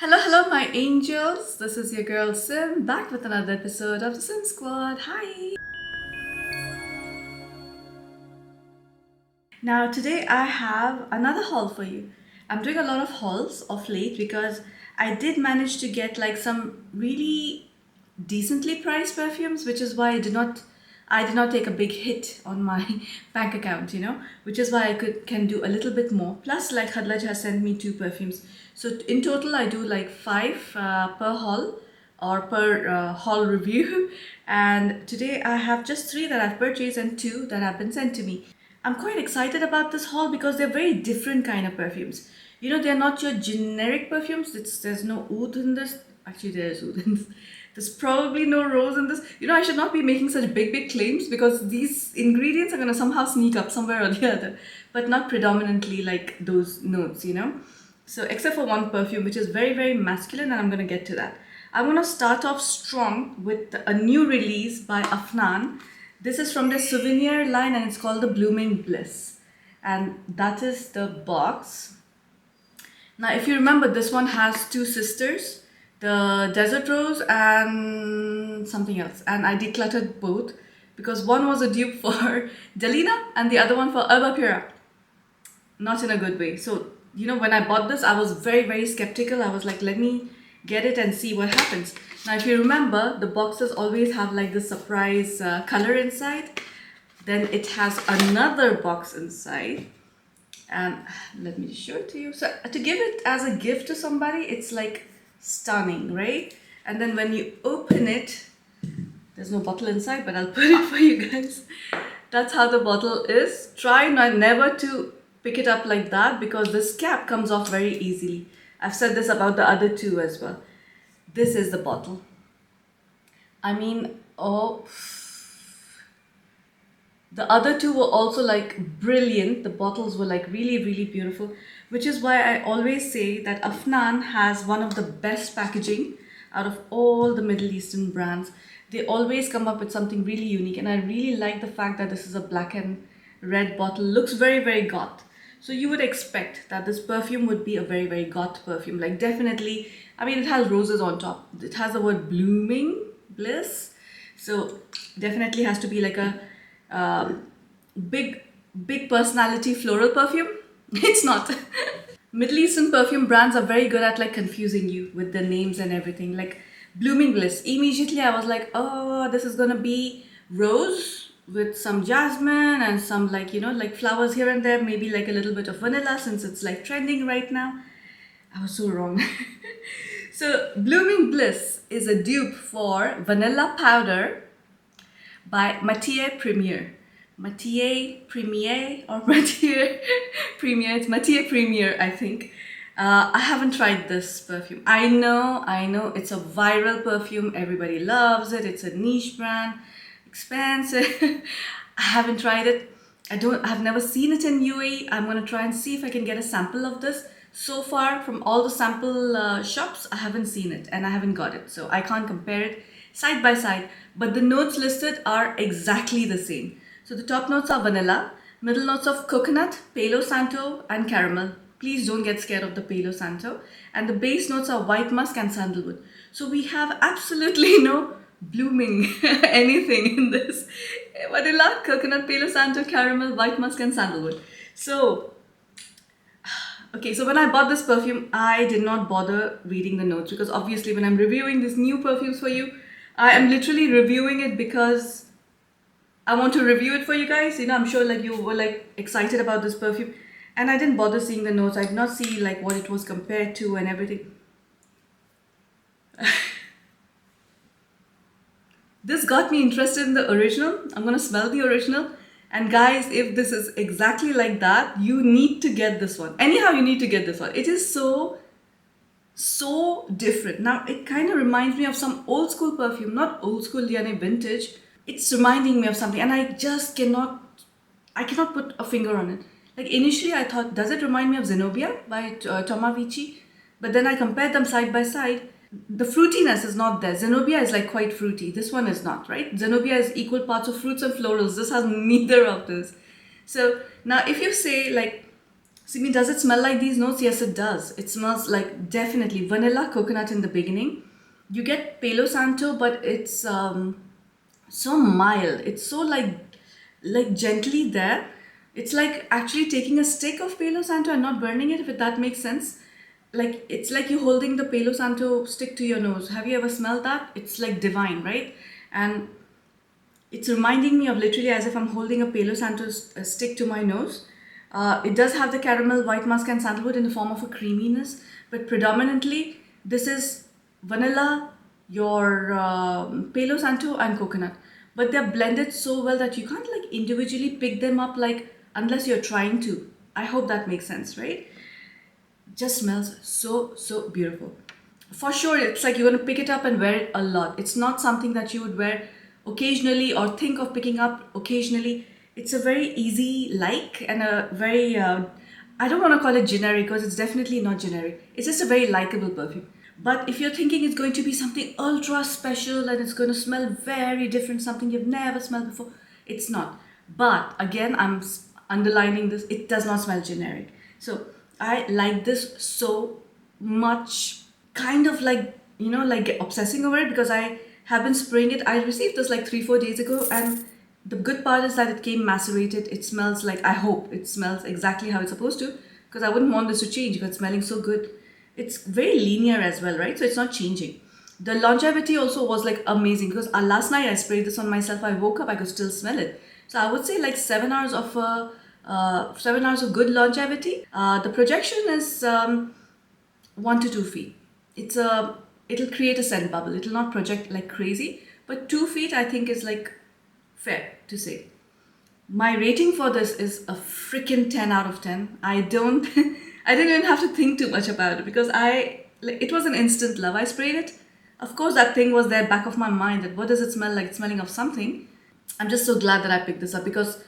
Hello, my angels. This is your girl Sim back with another episode of the Sim Squad. Hi. Now, today I have another haul for you. I'm doing a lot of hauls of late because I did manage to get like some really decently priced perfumes, which is why I did not take a big hit on my bank account, which is why I can do a little bit more. Plus, like Khadlaj has sent me 2 perfumes. So in total, I do like 5 per haul or per haul review. And today I have just 3 that I've purchased and 2 that have been sent to me. I'm quite excited about this haul because they're very different kind of perfumes. They're not your generic perfumes. There's no oud in this. Actually, there's oud in this. There's probably no rose in this. I should not be making such big claims because these ingredients are going to somehow sneak up somewhere or the other, but not predominantly like those notes. So except for one perfume, which is very masculine, and I'm going to get to that. I'm going to start off strong with a new release by Afnan. This is from the souvenir line and it's called the Blooming Bliss. And that is the box. Now, if you remember, this one has 2 sisters, the Desert Rose and something else. And I decluttered both because one was a dupe for Delina and the other one for Herba Pura. Not in a good way. So, when I bought this, I was very skeptical. I was like, let me get it and see what happens. Now, if you remember, the boxes always have like the surprise color inside. Then it has another box inside. And let me show it to you. So to give it as a gift to somebody, it's like stunning, right? And then when you open it, there's no bottle inside, but I'll put it for you guys. That's how the bottle is. Try never to pick it up like that because this cap comes off very easily. I've said this about the other 2 as well. This is the bottle. I mean, oh, the other 2 were also like brilliant. The bottles were like really beautiful, which is why I always say that Afnan has one of the best packaging out of all the Middle Eastern brands. They always come up with something really unique, and I really like the fact that this is a black and red bottle. Looks very goth. So you would expect that this perfume would be a very goth perfume. Like definitely, I mean, it has roses on top. It has the word Blooming Bliss. So definitely has to be like a big personality floral perfume. It's not. Middle Eastern perfume brands are very good at like confusing you with the names and everything. Like Blooming Bliss. Immediately I was like, oh, this is gonna be rose with some jasmine and some like like flowers here and there, maybe like a little bit of vanilla since it's like trending right now. I was so wrong. So Blooming Bliss is a dupe for Vanilla Powder by Matier Premier. Matier Premier or Matier Premier. It's Matier Premier, I think. I haven't tried this perfume. I know it's a viral perfume. Everybody loves it. It's a niche brand. Expensive. I haven't tried it. I've never seen it in UAE. I'm gonna try and see if I can get a sample of this. So far from all the sample shops, I haven't seen it and I haven't got it. So I can't compare it side by side, but the notes listed are exactly the same. So the top notes are vanilla, middle notes of coconut, Palo Santo and caramel. Please don't get scared of the Palo Santo. And the base notes are white musk and sandalwood. So we have absolutely no blooming anything in this. Vanilla, coconut, Palo Santo, caramel, white musk and sandalwood. So okay, so when I bought this perfume, I did not bother reading the notes because obviously when I'm reviewing these new perfumes for you, I am literally reviewing it because I want to review it for you guys. I'm sure like you were like excited about this perfume and I didn't bother seeing the notes. I did not see like what it was compared to and everything. This got me interested in the original. I'm going to smell the original. And guys, if this is exactly like that, you need to get this one. Anyhow, you need to get this one. It is so different. Now, it kind of reminds me of some old school perfume. Not old school, yani vintage. It's reminding me of something. And I just cannot put a finger on it. Like initially, I thought, does it remind me of Zenobia by Tomavici? But then I compared them side by side. The fruitiness is not there. Zenobia is like quite fruity. This one is not, right? Zenobia is equal parts of fruits and florals. This has neither of this. So now if you say like See, does it smell like these notes? Yes, it does. It smells like definitely vanilla coconut in the beginning. You get Palo Santo, but it's so mild. It's so like gently there. It's like actually taking a stick of Palo Santo and not burning it, if that makes sense. Like it's like you holding the Palo Santo stick to your nose. Have you ever smelled that? It's like divine, right? And it's reminding me of literally as if I'm holding a Palo Santo stick to my nose. It does have the caramel, white musk, and sandalwood in the form of a creaminess, but predominantly this is vanilla, your Palo Santo, and coconut. But they're blended so well that you can't like individually pick them up like unless you're trying to. I hope that makes sense, right? Just smells so beautiful. For sure, it's like you're going to pick it up and wear it a lot. It's not something that you would wear occasionally or think of picking up occasionally. It's a very easy like and a very I don't want to call it generic because it's definitely not generic. It's just a very likable perfume. But if you're thinking it's going to be something ultra special and it's going to smell very different, something you've never smelled before, it's not. But again, underlining this, it does not smell generic. So I like this so much, kind of like, like obsessing over it because I have been spraying it. I received this like 3-4 days ago, and the good part is that it came macerated. It smells like, I hope it smells exactly how it's supposed to, because I wouldn't want this to change because it's smelling so good. It's very linear as well, right? So it's not changing. The longevity also was like amazing because last night I sprayed this on myself. I woke up, I could still smell it. So I would say like 7 hours of 7 hours of good longevity. The projection is 1 to 2 feet. It'll create a scent bubble. It'll not project like crazy, but 2 feet I think is like fair to say. My rating for this is a freaking 10 out of 10. I don't I didn't even have to think too much about it because it was an instant love. I sprayed it. Of course that thing was there back of my mind that what does it smell like? It's smelling of something. I'm just so glad that I picked this up because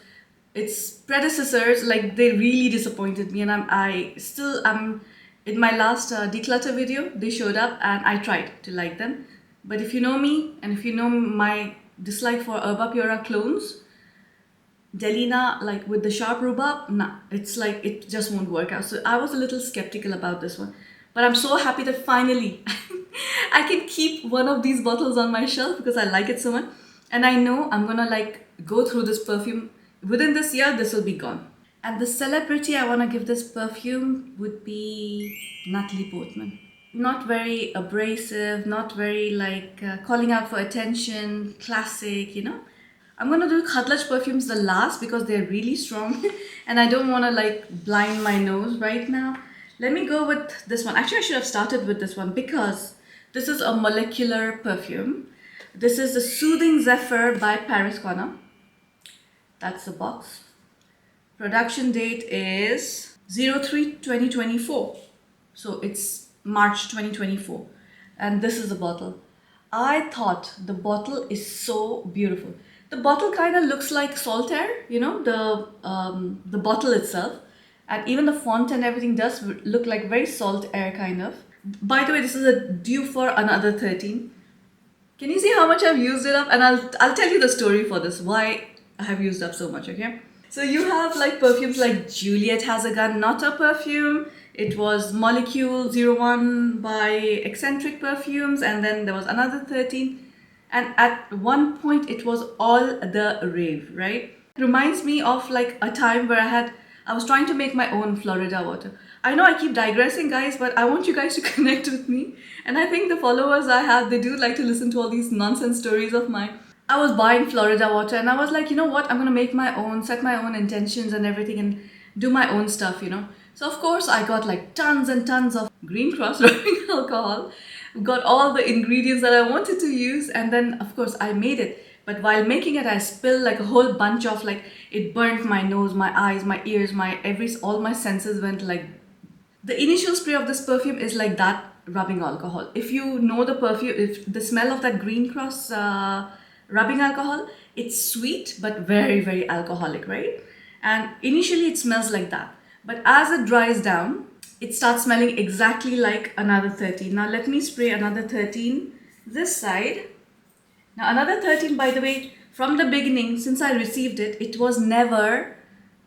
its predecessors, like, they really disappointed me, and I'm in my last declutter video, they showed up and I tried to like them. But if you know me and if you know my dislike for Herba Pura clones, Delina, like with the sharp rhubarb, nah, it's like it just won't work out. So I was a little skeptical about this one. But I'm so happy that finally I can keep one of these bottles on my shelf because I like it so much. And I know I'm gonna like go through this perfume. Within this year, this will be gone. And the celebrity I want to give this perfume would be Natalie Portman. Not very abrasive, not very like calling out for attention, classic. I'm gonna do Khadlaj perfumes the last because they're really strong and I don't want to like blind my nose right now. Let me go with this one. Actually, I should have started with this one because this is a molecular perfume. This is the Soothing Zephyr by Paris Corner. That's the box. Production date is 03/2024. So it's March 2024. And this is the bottle. I thought the bottle is so beautiful. The bottle kind of looks like Saltaire, the bottle itself. And even the font and everything does look like very Saltaire kind of. By the way, this is a due for another 13. Can you see how much I've used it up? And I'll tell you the story for this, why I have used up so much, okay? So you have like perfumes like Juliet Has a Gun, not a perfume. It was Molecule 01 by Eccentric Perfumes, and then there was another 13. And at one point it was all the rave, right? It reminds me of like a time where I was trying to make my own Florida water. I know I keep digressing, guys, but I want you guys to connect with me. And I think the followers I have, they do like to listen to all these nonsense stories of mine. I was buying Florida water and I was like, you know what? I'm going to make my own, set my own intentions and everything and do my own stuff. So of course I got like tons and tons of Green Cross rubbing alcohol. Got all the ingredients that I wanted to use, and then of course I made it. But while making it, I spilled like a whole bunch of like, it burnt my nose, my eyes, my ears, all my senses went like. The initial spray of this perfume is like that rubbing alcohol. If you know the perfume, if the smell of that Green Cross rubbing alcohol, it's sweet but very, very alcoholic, right? And initially it smells like that. But as it dries down, it starts smelling exactly like another 13. Now let me spray another 13 this side. Now another 13, by the way, from the beginning, since I received it, it was never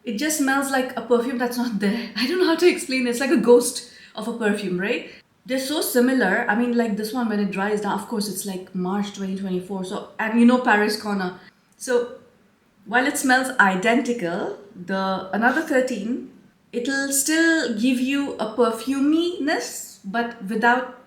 It just smells like a perfume that's not there. I don't know how to explain it. It's like a ghost of a perfume, right? They're so similar. I mean, like this one, when it dries down, of course, it's like March 2024. So, and you know, Paris Corner. So, while it smells identical, the another 13, it'll still give you a perfuminess, but without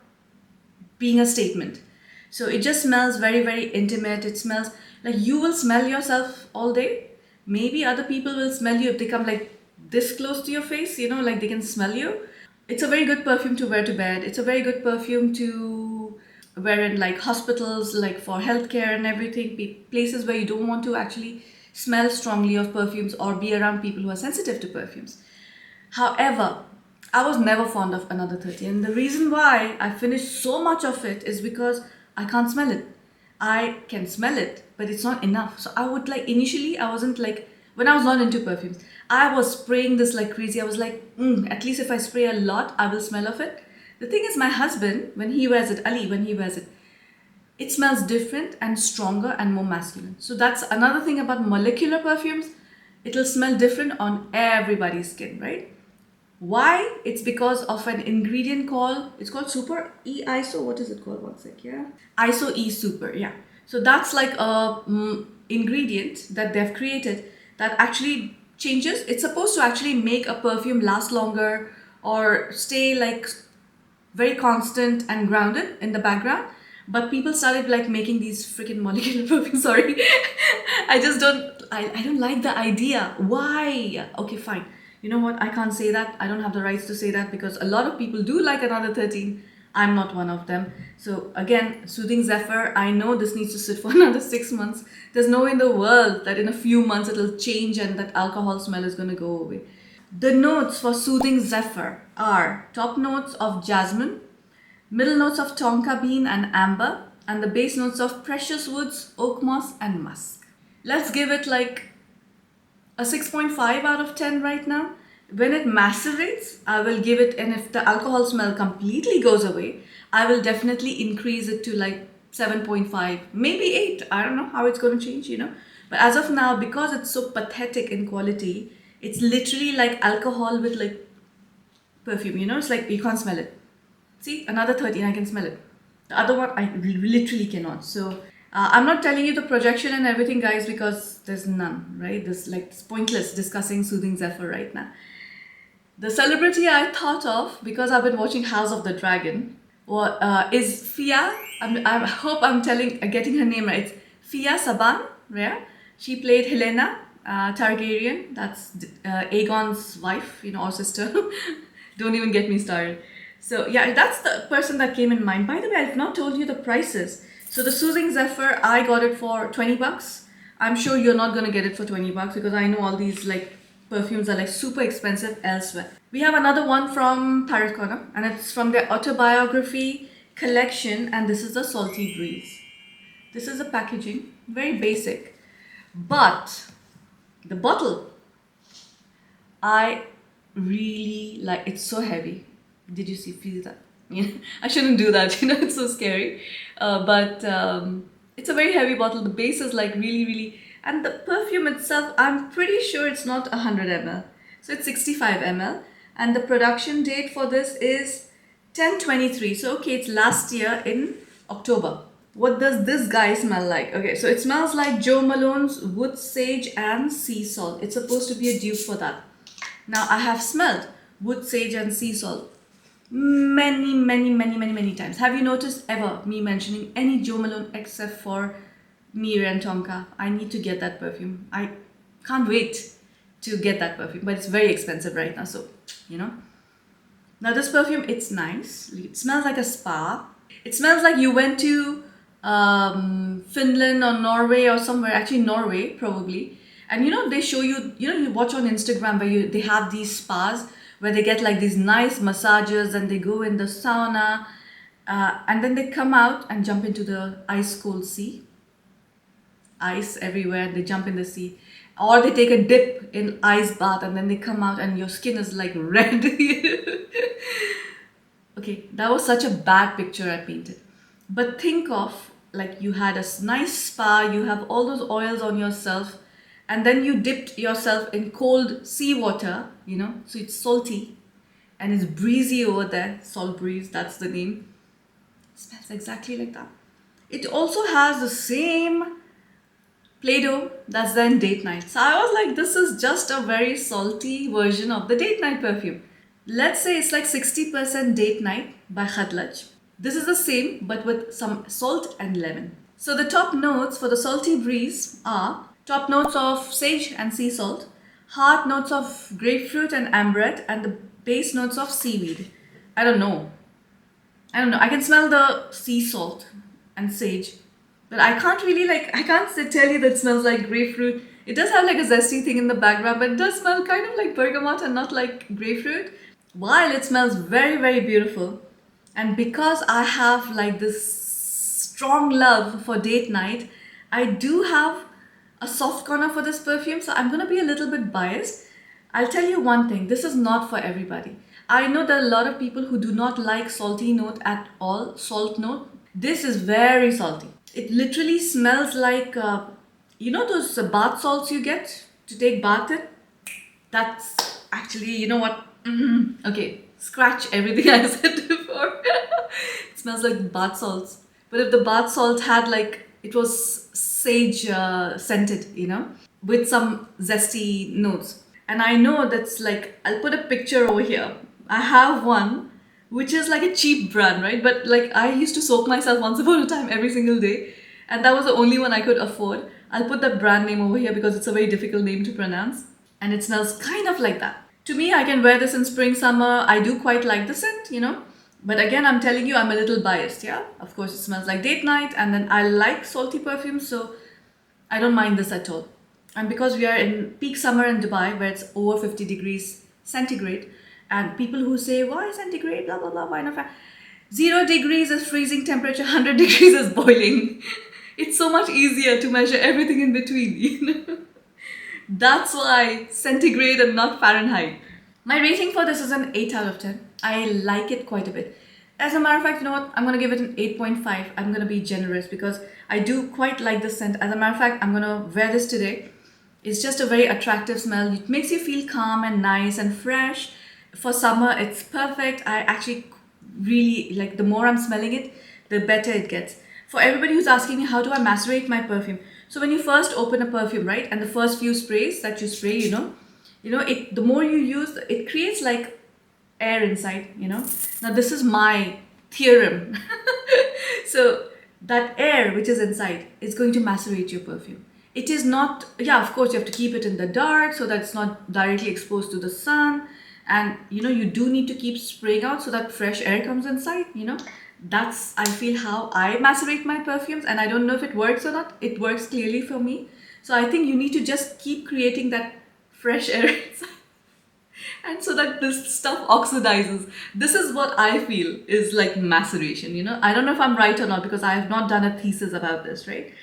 being a statement. So it just smells very, very intimate. It smells like you will smell yourself all day. Maybe other people will smell you if they come like this close to your face, you know, like they can smell you. It's a very good perfume to wear to bed. It's a very good perfume to wear in like hospitals, like for healthcare and everything, places where you don't want to actually smell strongly of perfumes or be around people who are sensitive to perfumes. However, I was never fond of Another 30, and the reason why I finished so much of it is because I can't smell it. I can smell it, but it's not enough. So I would like, initially, I wasn't like, when I was not into perfumes, I was spraying this like crazy. I was like, at least if I spray a lot, I will smell of it. The thing is, my husband, when he wears it, Ali, when he wears it, it smells different and stronger and more masculine. So that's another thing about molecular perfumes. It'll smell different on everybody's skin, right? Why? It's because of an ingredient called, it's called Super E ISO. What is it called? One sec, yeah. ISO E Super, yeah. So that's like a ingredient that they've created that actually changes. It's supposed to actually make a perfume last longer or stay like very constant and grounded in the background. But people started like making these freaking molecular perfumes. Sorry, I just don't. I don't like the idea. Why? Okay, fine. You know what? I can't say that. I don't have the rights to say that because a lot of people do like Another 13. I'm not one of them. So again, Soothing Zephyr. I know this needs to sit for another 6 months. There's no way in the world that in a few months it'll change and that alcohol smell is gonna go away. The notes for Soothing Zephyr are top notes of jasmine, middle notes of tonka bean and amber, and the base notes of precious woods, oak moss, and musk. Let's give it like a 6.5 out of 10 right now. When it macerates, I will give it, and if the alcohol smell completely goes away, I will definitely increase it to like 7.5, maybe 8. I don't know how it's going to change, you know. But as of now, because it's so pathetic in quality, it's literally like alcohol with like perfume, you know. It's like you can't smell it. See, Another 13, I can smell it. The other one, I literally cannot. So I'm not telling you the projection and everything, guys, because there's none, right? This like it's pointless discussing Soothing Zephyr right now. The celebrity I thought of because I've been watching House of the Dragon is Fia. I hope I'm getting her name right. It's Fia Saban, yeah. She played Helena Targaryen. That's Aegon's wife, you know, or sister. Don't even get me started. So yeah, that's the person that came in mind. By the way, I've not told you the prices. So the Soothing Zephyr, I got it for 20 bucks. I'm sure you're not gonna get it for 20 bucks because I know all these like perfumes are like super expensive elsewhere. We have another one from Paris Corner and it's from their autobiography collection, and this is the Salty Breeze. This is the packaging, very basic. But the bottle, I really like, it's so heavy. Did you feel that? Yeah, I shouldn't do that, you know, it's so scary. But it's a very heavy bottle. The base is like really, really, and the perfume itself, I'm pretty sure it's not 100 ml. So it's 65 ml. And the production date for this is 10/23. So okay, it's last year in October. What does this guy smell like? Okay, so it smells like Joe Malone's Wood Sage and Sea Salt. It's supposed to be a dupe for that. Now I have smelled Wood Sage and Sea Salt many times. Have you noticed ever me mentioning any Joe Malone except for Mir and Tonka? I need to get that perfume. I can't wait to get that perfume, but it's very expensive right now, so you know. Now this perfume, it's nice. It smells like a spa. It smells like you went to Finland or Norway or somewhere, actually Norway probably. And you know, they show you, you know, you watch on Instagram where they have these spas where they get like these nice massages and they go in the sauna and then they come out and jump into the ice cold sea. Ice everywhere, they jump in the sea. Or they take a dip in ice bath and then they come out and your skin is like red. Okay, that was such a bad picture I painted. But think of like you had a nice spa, you have all those oils on yourself, and then you dipped yourself in cold seawater, so it's salty and it's breezy over there. Salt breeze, that's the name. It smells exactly like that. It also has the same Play-Doh that's there in date night. So I was like, this is just a very salty version of the date night perfume. Let's say it's like 60% date night by Khadlaj. This is the same but with some salt and lemon. So the top notes for the salty breeze are top notes of sage and sea salt, heart notes of grapefruit and amberette, and the base notes of seaweed. I don't know. I can smell the sea salt and sage, but I can't really I can't tell you that it smells like grapefruit. It does have like a zesty thing in the background, but it does smell kind of like bergamot and not like grapefruit. While it smells very, very beautiful, and because I have like this strong love for date night, I do have a soft corner for this perfume, so I'm gonna be a little bit biased. I'll tell you one thing, this is not for everybody. I know there are a lot of people who do not like salty note at all, salt note. This is very salty. It literally smells like, those bath salts you get to take bath in? That's actually, you know what? Okay, scratch everything I said before. It smells like bath salts. But if the bath salt had it was sage scented, with some zesty notes. And I know that's I'll put a picture over here. I have one which is like a cheap brand, right? But I used to soak myself once upon a time every single day. And that was the only one I could afford. I'll put that brand name over here because it's a very difficult name to pronounce. And it smells kind of like that. To me, I can wear this in spring, summer. I do quite like the scent, But again, I'm telling you, I'm a little biased, yeah? Of course, it smells like date night. And then I like salty perfumes, so I don't mind this at all. And because we are in peak summer in Dubai, where it's over 50 degrees centigrade, and people who say, why centigrade, blah, blah, blah, why not? 0 degrees is freezing temperature, 100 degrees is boiling. It's so much easier to measure everything in between, That's why centigrade and not Fahrenheit. My rating for this is an 8 out of 10. I like it quite a bit. As a matter of fact, you know what? I'm going to give it an 8.5. I'm going to be generous because I do quite like the scent. As a matter of fact, I'm going to wear this today. It's just a very attractive smell. It makes you feel calm and nice and fresh. For summer, it's perfect. I actually really the more I'm smelling it, the better it gets. For everybody who's asking me, how do I macerate my perfume? So when you first open a perfume, right, and the first few sprays that you spray, the more you use, it creates air inside, Now this is my theorem. So that air which is inside is going to macerate your perfume. It is not, of course you have to keep it in the dark so that it's not directly exposed to the sun. And you do need to keep spraying out so that fresh air comes inside, That's, I feel, how I macerate my perfumes, and I don't know if it works or not. It works clearly for me. So I think you need to just keep creating that fresh air inside. And so that this stuff oxidizes. This is what I feel is maceration, I don't know if I'm right or not because I have not done a thesis about this, right?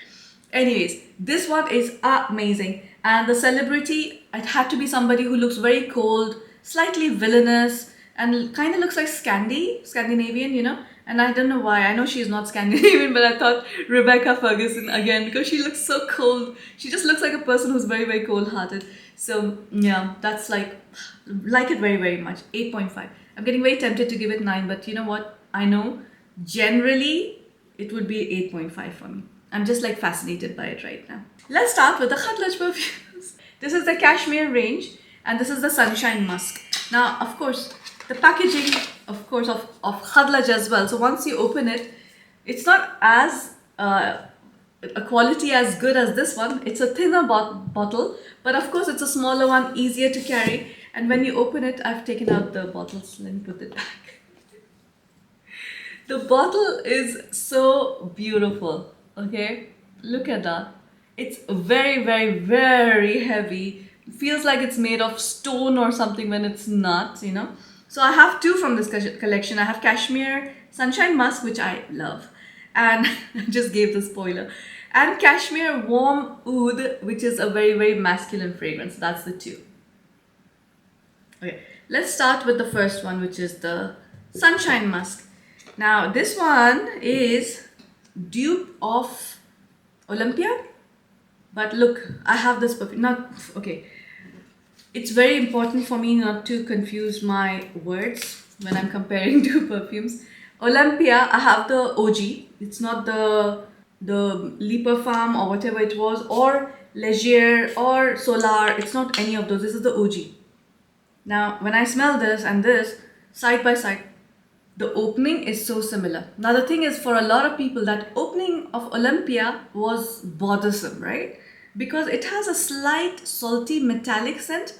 Anyways, this one is amazing. And the celebrity, it had to be somebody who looks very cold, slightly villainous, and kind of looks like Scandinavian, And I don't know why. I know she's not Scandinavian, but I thought Rebecca Ferguson again because she looks so cold. She just looks like a person who's very, very cold-hearted. So yeah, that's like it very, very much. 8.5. I'm getting very tempted to give it 9, but you know what? I know generally it would be 8.5 for me. I'm just fascinated by it right now. Let's start with the Khadlaj perfumes. This is the Cashmere range, and this is the Sunshine Musk. Now, of course, the packaging, of course, of Khadlaj as well. So once you open it, it's not as a quality as good as this one. It's a thinner bottle, but of course it's a smaller one, easier to carry. And when you open it, I've taken out the bottles. Let me put it back. The bottle is so beautiful. Okay, look at that. It's very, very, very heavy. It feels like it's made of stone or something when it's not, So I have 2 from this collection. I have Cashmere Sunshine Musk, which I love. And I just gave the spoiler. And Cashmere Warm Oud, which is a very, very masculine fragrance. That's the 2. Okay, let's start with the first one, which is the Sunshine Musk. Now, this one is dupe of Olympia. But look, I have this perfume. Not okay. It's very important for me not to confuse my words when I'm comparing two perfumes. Olympia, I have the OG. It's not the Le Parfum or whatever it was, or Leger or Solar. It's not any of those. This is the OG. Now, when I smell this and this side by side, the opening is so similar. Now, the thing is, for a lot of people, that opening of Olympia was bothersome, right? Because it has a slight salty metallic scent,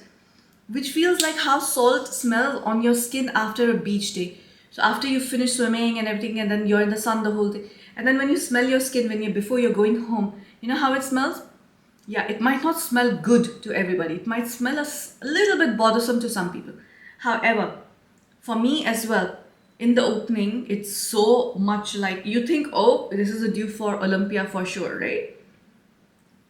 which feels like how salt smells on your skin after a beach day. So after you finish swimming and everything, and then you're in the sun the whole day, and then when you smell your skin when you before you're going home, you know how it smells? Yeah, it might not smell good to everybody. It might smell a little bit bothersome to some people. However, for me as well, in the opening, it's so much like you think, oh, this is a dupe for Olympia for sure, right?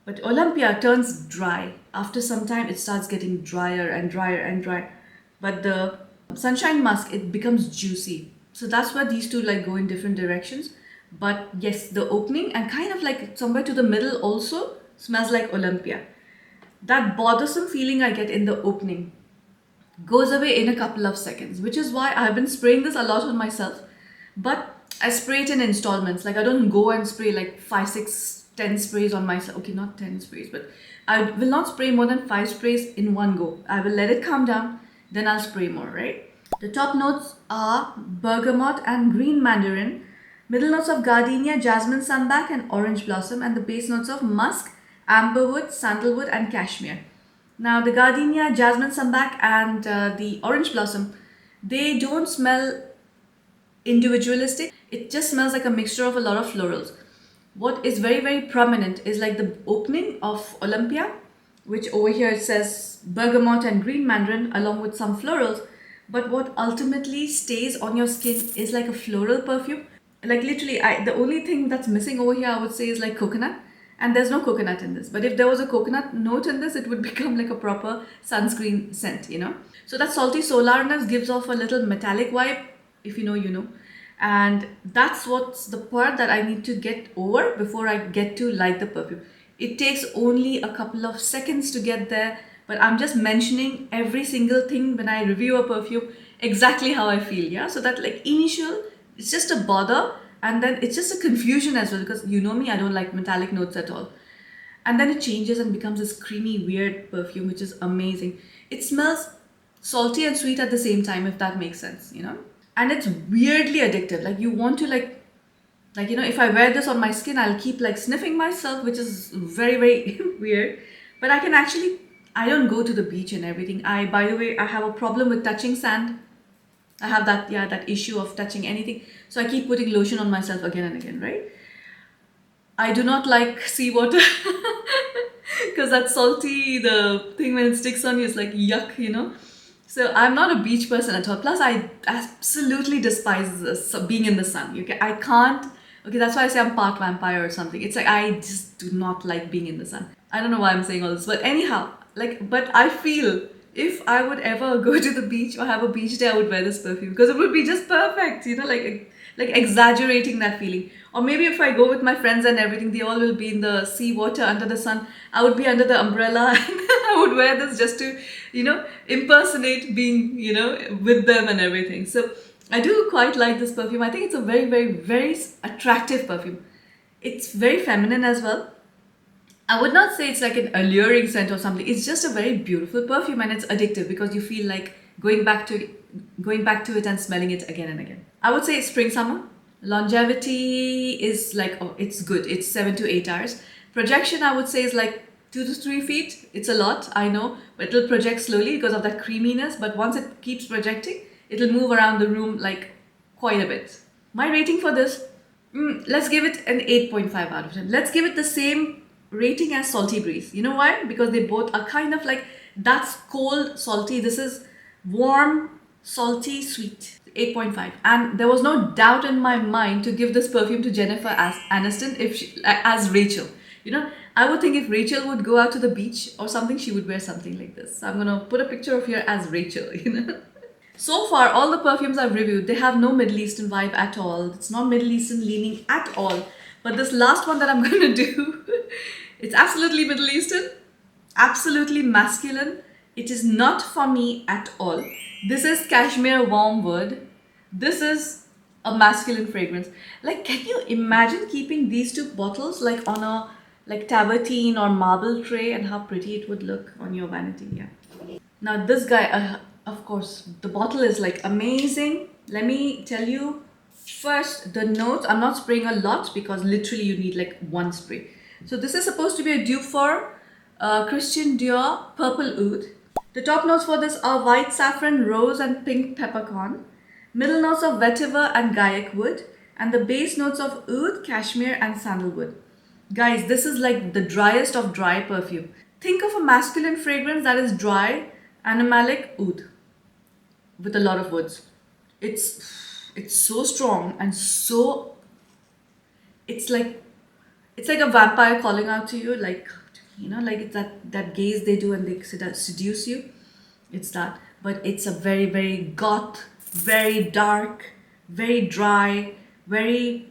But Olympia turns dry. After some time, it starts getting drier and drier and drier. But the Sunshine Musk, it becomes juicy. So that's why these two like go in different directions. But yes, the opening and kind of like somewhere to the middle also smells like Olympia. That bothersome feeling I get in the opening goes away in a couple of seconds, which is why I've been spraying this a lot on myself. But I spray it in installments. Like I don't go and spray like 5, 6, 10 sprays on myself. Okay, not 10 sprays, but I will not spray more than 5 sprays in one go. I will let it calm down, then I'll spray more, right? The top notes are bergamot and green mandarin, middle notes of gardenia, jasmine, sunback, and orange blossom, and the base notes of musk, amberwood, sandalwood, and cashmere. Now, the gardenia, jasmine, sunback, and the orange blossom, they don't smell individualistic. It just smells like a mixture of a lot of florals. What is very, very prominent is like the opening of Olympia, which over here it says bergamot and green mandarin along with some florals. But what ultimately stays on your skin is like a floral perfume. Like literally, the only thing that's missing over here, I would say, is like coconut. And there's no coconut in this. But if there was a coconut note in this, it would become like a proper sunscreen scent, you know. So that salty solarness gives off a little metallic vibe. If you know, you know. And that's what's the part that I need to get over before I get to like the perfume. It takes only a couple of seconds to get there, but I'm just mentioning every single thing when I review a perfume, exactly how I feel, yeah? So that like initial, it's just a bother, and then it's just a confusion as well, because you know me, I don't like metallic notes at all. And then it changes and becomes this creamy, weird perfume, which is amazing. It smells salty and sweet at the same time, if that makes sense, you know? And it's weirdly addictive. Like you want to like you know, if I wear this on my skin, I'll keep like sniffing myself, which is very, very weird. But I can actually, I don't go to the beach and everything. By the way, I have a problem with touching sand. I have that, yeah, that issue of touching anything. So I keep putting lotion on myself again and again, right? I do not like seawater because that's salty. The thing when it sticks on you is like yuck, you know. So I'm not a beach person at all. Plus, I absolutely despise this, being in the sun. Okay, I can't. Okay, that's why I say I'm part vampire or something. It's like I just do not like being in the sun. I don't know why I'm saying all this, but anyhow, like, but I feel if I would ever go to the beach or have a beach day, I would wear this perfume because it would be just perfect. You know, like exaggerating that feeling. Or maybe if I go with my friends and everything, they all will be in the sea water under the sun. I would be under the umbrella and I would wear this just to, you know, impersonate being, you know, with them and everything. So I do quite like this perfume. I think it's a very, very, very attractive perfume. It's very feminine as well. I would not say it's like an alluring scent or something. It's just a very beautiful perfume and it's addictive because you feel like going back to it and smelling it again and again. I would say it's spring summer. Longevity is like, oh, it's good. It's 7 to 8 hours. Projection, I would say, is like 2 to 3 feet. It's a lot, I know, but it'll project slowly because of that creaminess. But once it keeps projecting, it'll move around the room like quite a bit. My rating for this, let's give it an 8.5 out of 10. Let's give it the same rating as Salty Breeze. You know why? Because they both are kind of like, that's cold, salty. This is warm, salty, sweet. 8.5. And there was no doubt in my mind to give this perfume to Jennifer as Aniston as Rachel. You know, I would think if Rachel would go out to the beach or something, she would wear something like this. So I'm gonna put a picture of her as Rachel, you know. So far, all the perfumes I've reviewed, they have no Middle Eastern vibe at all. It's not Middle Eastern leaning at all. But this last one that I'm gonna do It's absolutely Middle Eastern, absolutely masculine. It is not for me at all. This is cashmere warm wood. This is a masculine fragrance. Like, can you imagine keeping these two bottles like on a like tabertine or marble tray, and how pretty it would look on your vanity? Yeah. Now this guy, of course, the bottle is like amazing. Let me tell you first the notes. I'm not spraying a lot because literally you need like one spray. So this is supposed to be a dupe for Christian Dior Purple Oud. The top notes for this are white saffron, rose and pink peppercorn. Middle notes of vetiver and gaiac wood. And the base notes of oud, cashmere and sandalwood. Guys, this is like the driest of dry perfume. Think of a masculine fragrance that is dry, animalic oud with a lot of woods. It's so strong and so it's like it's like a vampire calling out to you, like like it's that gaze they do and they seduce you. It's that, but it's a very very goth, very dark, very dry, very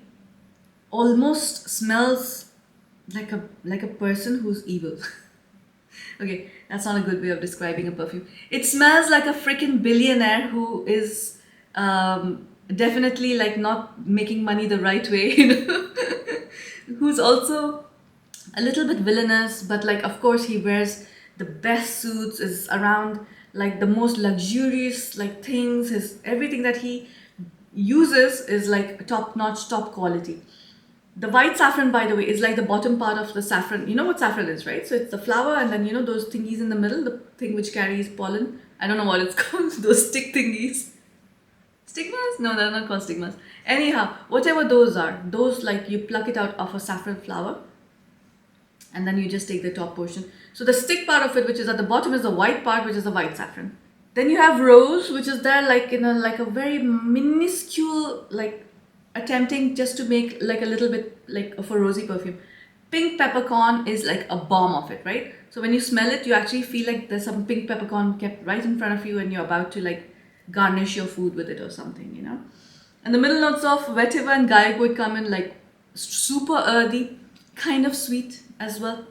almost smells like a person who's evil. Okay, that's not a good way of describing a perfume. It smells like a freaking billionaire who is definitely like not making money the right way, who's also a little bit villainous, but like of course he wears the best suits, is around like the most luxurious like things. His everything that he uses is like top notch, top quality. The white saffron, by the way, is like the bottom part of the saffron. You know what saffron is, right? So it's the flower, and then those thingies in the middle, the thing which carries pollen. I don't know what it's called. Those stick thingies. Stigmas? No, they're not called stigmas. Anyhow, whatever those are, those like you pluck it out of a saffron flower, and then you just take the top portion. So the stick part of it, which is at the bottom, is the white part, which is the white saffron. Then you have rose, which is there like in a very minuscule like attempting just to make like a little bit like of a rosy perfume. Pink peppercorn is like a bomb of it, right? So when you smell it, you actually feel like there's some pink peppercorn kept right in front of you and you're about to like garnish your food with it or something. And the middle notes of vetiver and gaiac would come in like super earthy, kind of sweet as well.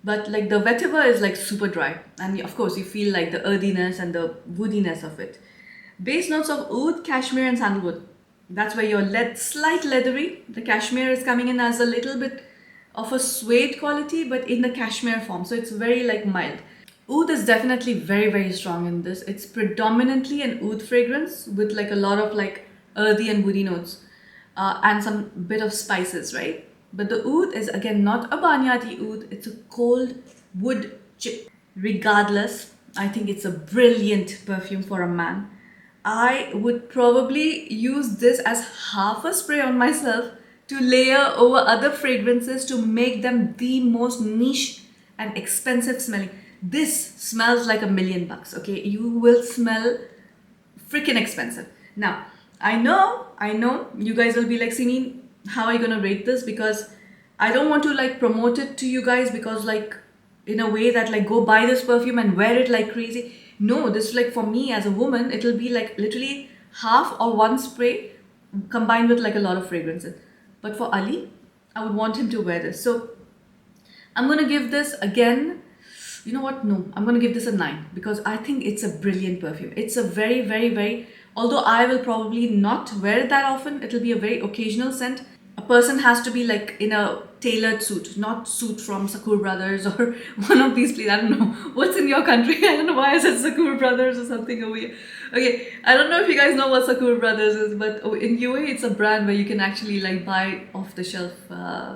But like the vetiver is like super dry, and of course you feel like the earthiness and the woodiness of it. Base notes of oud, cashmere and sandalwood. That's where your slight leathery. The cashmere is coming in as a little bit of a suede quality, but in the cashmere form. So it's very like mild. Oud is definitely very, very strong in this. It's predominantly an oud fragrance with like a lot of like earthy and woody notes and some bit of spices, right? But the oud is again not a barnyardy oud. It's a cold wood chip. Regardless, I think it's a brilliant perfume for a man. I would probably use this as half a spray on myself to layer over other fragrances to make them the most niche and expensive smelling. This smells like $1,000,000, okay? You will smell freaking expensive. Now, I know, you guys will be like, Simi, how are you gonna rate this? Because I don't want to like promote it to you guys because like in a way that like go buy this perfume and wear it like crazy. No, this like for me as a woman, it'll be like literally half or one spray combined with like a lot of fragrances. But for Ali, I would want him to wear this. So I'm gonna give this again. You know what? No, I'm gonna give this a 9 because I think it's a brilliant perfume. It's a very, very, very, although I will probably not wear it that often, it'll be a very occasional scent. A person has to be like in a tailored suit, not suit from Sakur Brothers or one of these, please. I don't know what's in your country. I don't know why I said Sakur Brothers or something over here. Okay, I don't know if you guys know what Sakur Brothers is, but in UAE it's a brand where you can actually like buy off the shelf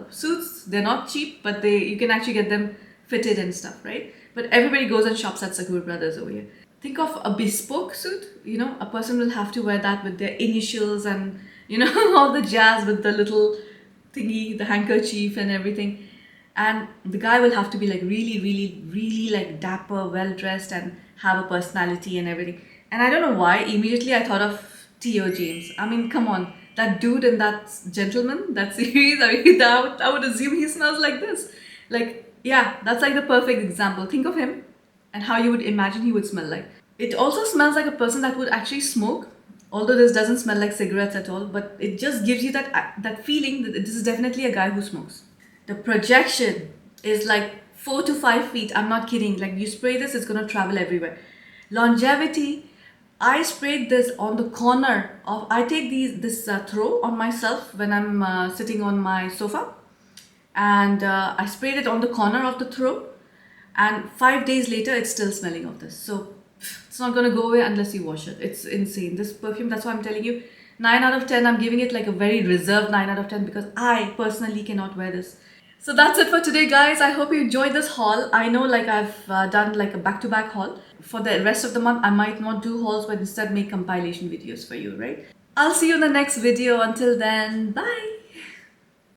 suits. They're not cheap, but you can actually get them fitted and stuff, right? But everybody goes and shops at Sakur Brothers over here. Think of a bespoke suit, a person will have to wear that with their initials and all the jazz with the little thingy, the handkerchief and everything. And the guy will have to be like really, really, really like dapper, well dressed and have a personality and everything. And I don't know why, immediately I thought of Theo James. I mean, come on, that dude and that gentleman, that series, I would assume he smells like this. Like, yeah, that's like the perfect example. Think of him and how you would imagine he would smell like. It also smells like a person that would actually smoke. Although this doesn't smell like cigarettes at all, but it just gives you that feeling that this is definitely a guy who smokes. The projection, is like 4 to 5 feet. I'm not kidding. Like you spray this, it's gonna travel everywhere. Longevity, I sprayed this on the corner of, I take this throw on myself when I'm sitting on my sofa, and I sprayed it on the corner of the throw, and 5 days later it's still smelling of this. So it's not gonna go away unless you wash it. It's insane. This perfume, that's why I'm telling you, 9 out of 10. I'm giving it like a very reserved 9 out of 10 because I personally cannot wear this. So that's it for today, guys. I hope you enjoyed this haul. I know like I've done like a back-to-back haul. For the rest of the month, I might not do hauls, but instead make compilation videos for you, right? I'll see you in the next video. Until then, bye.